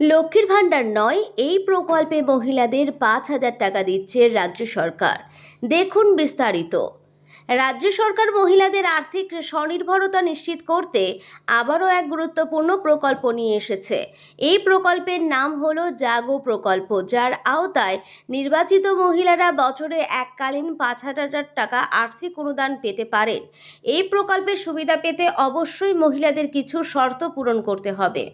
লক্ষ্মীর ভাণ্ডার নয়, এই প্রকল্পে মহিলাদের 5,000 টাকা দিচ্ছে রাজ্য সরকার। দেখুন বিস্তারিত। রাজ্য সরকার মহিলাদের আর্থিক স্বনির্ভরতা নিশ্চিত করতে আবারও এক গুরুত্বপূর্ণ প্রকল্প নিয়ে এসেছে। এই প্রকল্পের নাম হলো জাগো প্রকল্প, যার আওতায় নির্বাচিত মহিলারা বছরে এককালীন 5,000 টাকা আর্থিক অনুদান পেতে পারেন। এই প্রকল্পের সুবিধা পেতে অবশ্যই মহিলাদের কিছু শর্ত পূরণ করতে হবে।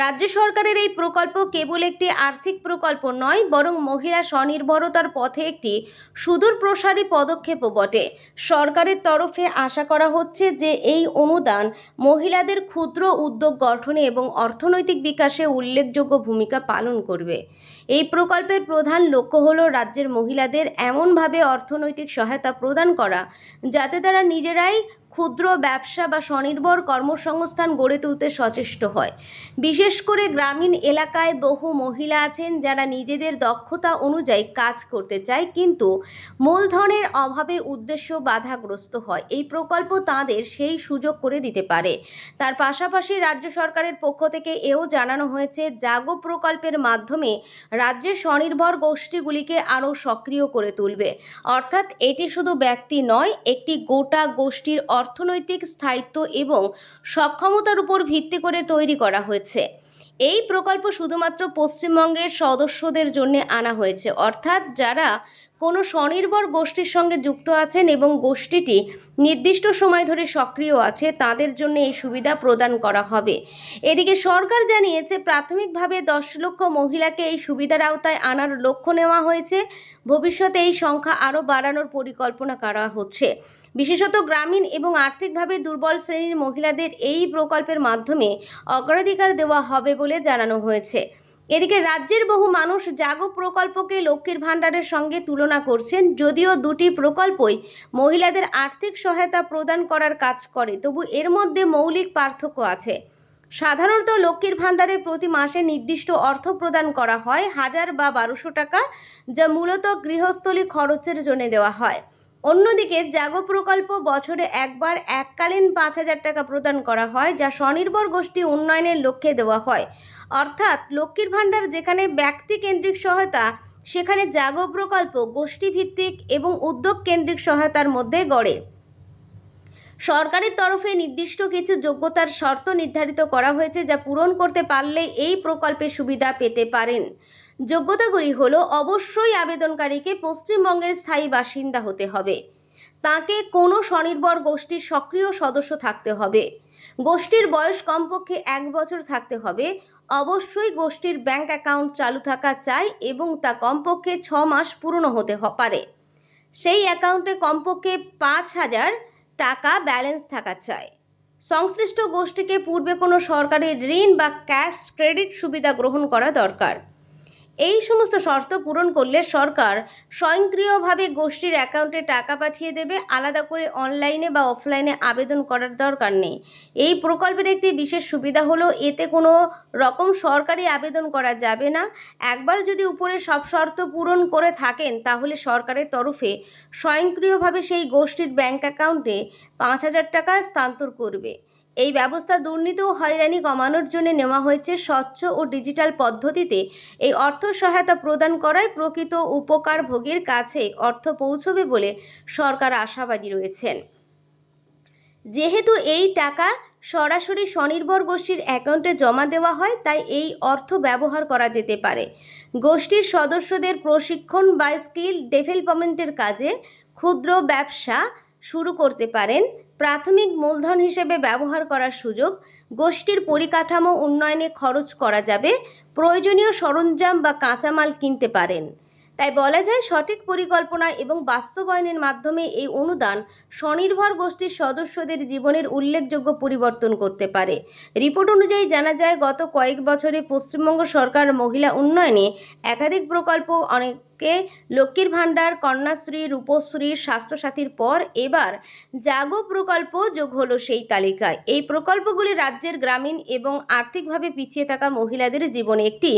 রাজ্য সরকারের এই প্রকল্প কেবল একটি আর্থিক প্রকল্প নয়, বরং মহিলা স্বনির্ভরতার পথে একটি সুদূরপ্রসারী পদক্ষেপও বটে। সরকারের তরফে আশা করা হচ্ছে যে এই অনুদান মহিলাদের ক্ষুদ্র উদ্যোগ গঠনে এবং অর্থনৈতিক বিকাশে উল্লেখযোগ্য ভূমিকা পালন করবে। এই প্রকল্পের প্রধান লক্ষ্য হল রাজ্যের মহিলাদের এমনভাবে অর্থনৈতিক সহায়তা প্রদান করা যাতে তারা নিজেরাই ক্ষুদ্র ব্যবসা বা স্বনির্ভর কর্মসংস্থান গড়ে তুলতে সচেষ্ট হয়। বিশেষ করে গ্রামীণ এলাকায় বহু মহিলা আছেন যারা নিজেদের দক্ষতা অনুযায়ী কাজ করতে চায়, কিন্তু মূলধনের অভাবে উদ্দেশ্য বাধাগ্রস্ত হয়। এই প্রকল্প তাদের সেই সুযোগ করে দিতে পারে। তার পাশাপাশি রাজ্য সরকারের পক্ষ থেকে এও জানানো হয়েছে, জাগো প্রকল্পের মাধ্যমে রাজ্যের স্বনির্ভর গোষ্ঠীগুলিকে আরও সক্রিয় করে তুলবে। অর্থাৎ এটি শুধু ব্যক্তি নয়, একটি গোটা গোষ্ঠীর অর্থনৈতিক স্থায়িত্ব এবং সক্ষমতার উপর ভিত্তি করে তৈরি করা হয়েছে। এই প্রকল্প শুধুমাত্র পশ্চিমবঙ্গের সদস্যদের জন্য আনা হয়েছে, অর্থাৎ যারা কোনো স্বনির্ভর গোষ্ঠীর সঙ্গে যুক্ত আছেন এবং গোষ্ঠীটি নির্দিষ্ট সময় ধরে সক্রিয় আছে, তাদের জন্য এই সুবিধা প্রদান করা হবে। এদিকে সরকার জানিয়েছে, প্রাথমিকভাবে 10 লক্ষ মহিলাকে এই সুবিধার আওতায় আনার লক্ষ্য নেওয়া হয়েছে। ভবিষ্যতে এই সংখ্যা আরও বাড়ানোর পরিকল্পনা করা হচ্ছে। বিশেষত গ্রামীণ এবং আর্থিকভাবে দুর্বল শ্রেণীর মহিলাদের এই প্রকল্পের মাধ্যমে অগ্রাধিকার দেওয়া হবে বলে জানানো হয়েছে। এদিকে রাজ্যের বহু মানুষ জাগো প্রকল্পকে লক্ষ্মীর ভাণ্ডারের সঙ্গে তুলনা করছেন। যদিও দুটি প্রকল্পই মহিলাদের আর্থিক সহায়তা প্রদান করার কাজ করে, তবু এর মধ্যে মৌলিক পার্থক্য আছে। সাধারণত লক্ষ্মীর ভাণ্ডারে প্রতি মাসে নির্দিষ্ট অর্থ প্রদান করা হয়, 1000 বা 1200 টাকা, যা মূলত গৃহস্থলী খরচের জন্য দেওয়া হয়। অন্যদিকে জাগো প্রকল্প বছরে একবার এককালীন 5,000 টাকা প্রদান করা হয়, যা স্বনির্ভর গোষ্ঠী উন্নয়নের লক্ষ্যে দেওয়া হয়। অর্থাৎ লক্ষ্মীর ভাণ্ডার যেখানে ব্যক্তি কেন্দ্রিক সহায়তা, সেখানে জাগো প্রকল্প গোষ্ঠীভিত্তিক এবং উদ্যোগ কেন্দ্রিক সহায়তার মধ্যে গড়ে। সরকারের তরফে নির্দিষ্ট কিছু যোগ্যতার শর্ত নির্ধারিত করা হয়েছে, যা পূরণ করতে পারলে এই প্রকল্পের সুবিধা পেতে পারেন। যোগ্যতাগুলি হলো, অবশ্যই আবেদনকারীকে পশ্চিমবঙ্গের স্থায়ী বাসিন্দা হতে হবে, তাকে কোনো স্বনির্ভর গোষ্ঠীর সক্রিয় সদস্য থাকতে হবে, গোষ্ঠীর বয়স কমপক্ষে 1 বছর থাকতে হবে, অবশ্যই গোষ্ঠীর ব্যাংক অ্যাকাউন্ট চালু থাকা চাই এবং তা কমপক্ষে 6 মাস পুরনো হতে পারে। সেই অ্যাকাউন্টে কমপক্ষে 5,000 টাকা ব্যালেন্স থাকা চাই। সংশ্লিষ্ট গোষ্ঠীকে পূর্বে কোনো সরকারি ঋণ বা ক্যাশ ক্রেডিট সুবিধা গ্রহণ করা দরকার। এই সমস্ত শর্ত পূরণ করলে সরকার স্বয়ংক্রিয়ভাবে গোষ্ঠীর অ্যাকাউন্টে টাকা পাঠিয়ে দেবে। আলাদা করে অনলাইনে বা অফলাইনে আবেদন করার দরকার নেই। এই প্রকল্পের একটি বিশেষ সুবিধা হলো, এতে কোনো রকম সরকারি আবেদন করা যাবে না। একবার যদি উপরে সব শর্ত পূরণ করে থাকেন, তাহলে সরকারের তরফে স্বয়ংক্রিয়ভাবে সেই গোষ্ঠীর ব্যাংক অ্যাকাউন্টে 5,000 টাকা স্থানান্তর করবে। এই ব্যবস্থা দুর্নীতি ও হয়রানি কমানোর জন্য নেওয়া হয়েছে। স্বচ্ছ ও ডিজিটাল পদ্ধতিতে এই অর্থ সহায়তা প্রদান করায় প্রকৃত উপকারভোগীর কাছে অর্থ পৌঁছবে বলে সরকার আশাবাদী রয়েছেন। যেহেতু এই টাকা সরাসরি স্বনির্ভর গোষ্ঠীর অ্যাকাউন্টে জমা দেওয়া হয়, তাই এই অর্থ ব্যবহার করা যেতে পারে গোষ্ঠীর সদস্যদের প্রশিক্ষণ বা স্কিল ডেভেলপমেন্টের কাজে। ক্ষুদ্র ব্যবসা শুরু করতে পারেন। প্রাথমিক মূলধন হিসেবে ব্যবহার করার সুযোগ। গোষ্ঠীর পরিকাঠামো উন্নয়নে খরচ করা যাবে। প্রয়োজনীয় সরঞ্জাম বা কাঁচামাল কিনতে পারেন। তাই বলা যায়, সঠিক পরিকল্পনা এবং বাস্তবায়নের মাধ্যমে এই অনুদান স্বনির্ভর গোষ্ঠীর সদস্যদের জীবনের উল্লেখযোগ্য পরিবর্তন করতে পারে। রিপোর্ট অনুযায়ী জানা যায়, গত কয়েক বছরে পশ্চিমবঙ্গ সরকার মহিলা উন্নয়নে একাধিক প্রকল্প, অনেকে লক্ষ্মীর ভাণ্ডার, কন্যাশ্রী, রূপশ্রী, স্বাস্থ্যসাথীর পর এবার জাগো প্রকল্প যোগ হলো সেই তালিকায়। এই প্রকল্পগুলি রাজ্যের গ্রামীণ এবং আর্থিকভাবে পিছিয়ে থাকা মহিলাদের জীবনে একটি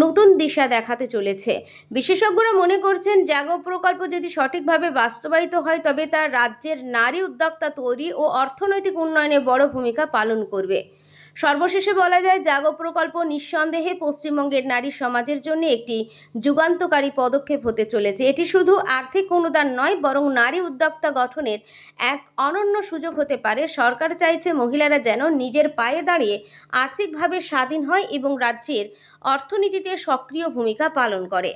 নতুন দিশা দেখাতে চলেছে। বিশেষজ্ঞরা মনে করছেন, জাগো প্রকল্প যদি সঠিকভাবে বাস্তবায়িত হয়, তবে তা রাজ্যের নারী উদ্যোক্তা তৈরি ও অর্থনৈতিক উন্নয়নে বড় ভূমিকা পালন করবে। সর্বশেষে বলা যায়, জাগো প্রকল্প নিঃসন্দেহে পশ্চিমবঙ্গের নারী সমাজের জন্য একটি যুগান্তকারী পদক্ষেপ হতে চলেছে। এটি শুধু আর্থিক অনুদান নয়, বরং নারী উদ্যোক্তা গঠনের এক অনন্য সুযোগ হতে পারে। সরকার চাইছে মহিলারা যেন নিজের পায়ে দাঁড়িয়ে আর্থিকভাবে স্বাধীন হয় এবং রাজ্যের অর্থনীতিতে সক্রিয় ভূমিকা পালন করে।